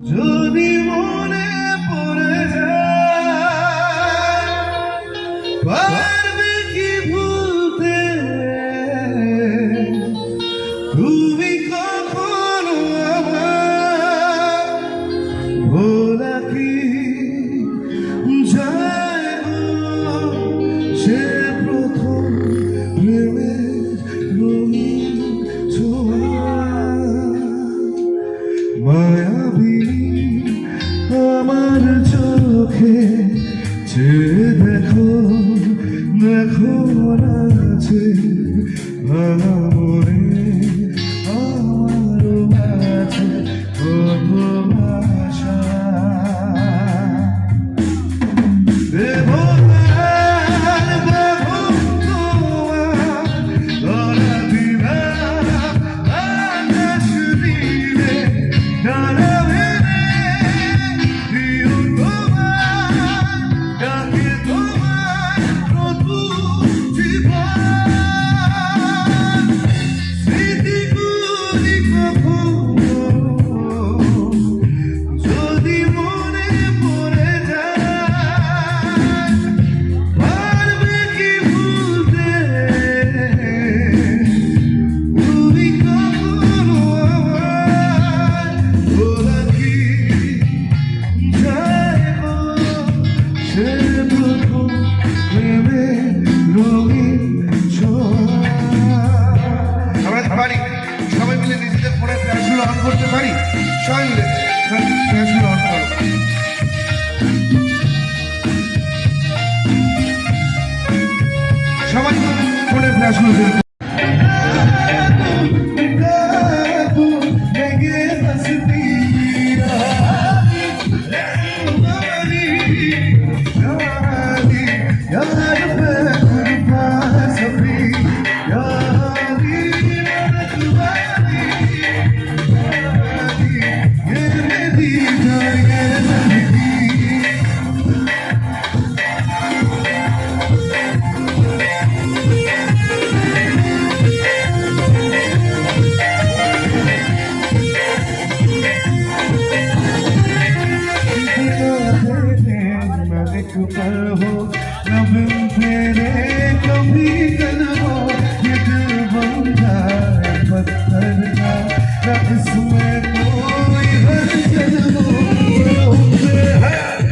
যদি মনে পড়ে যায় পারবে কি ভুলতে তুমি কখনো আমার ভোলা কি যায় গো সে প্রথম প্রেমের রঙিন ছোঁয়া মায়াবী আমার চোখে চেয়ে দেখো দেখো আছে মনে আমারও আছে কত আশা সবাই মিলে নিজেদের ফোনে ফ্ল্যাশগুলো অন করতে পারি সবাই মিলে ফ্ল্যাশগুলো অন করো সবাই ফোনে ফ্ল্যাশগুলো पर हो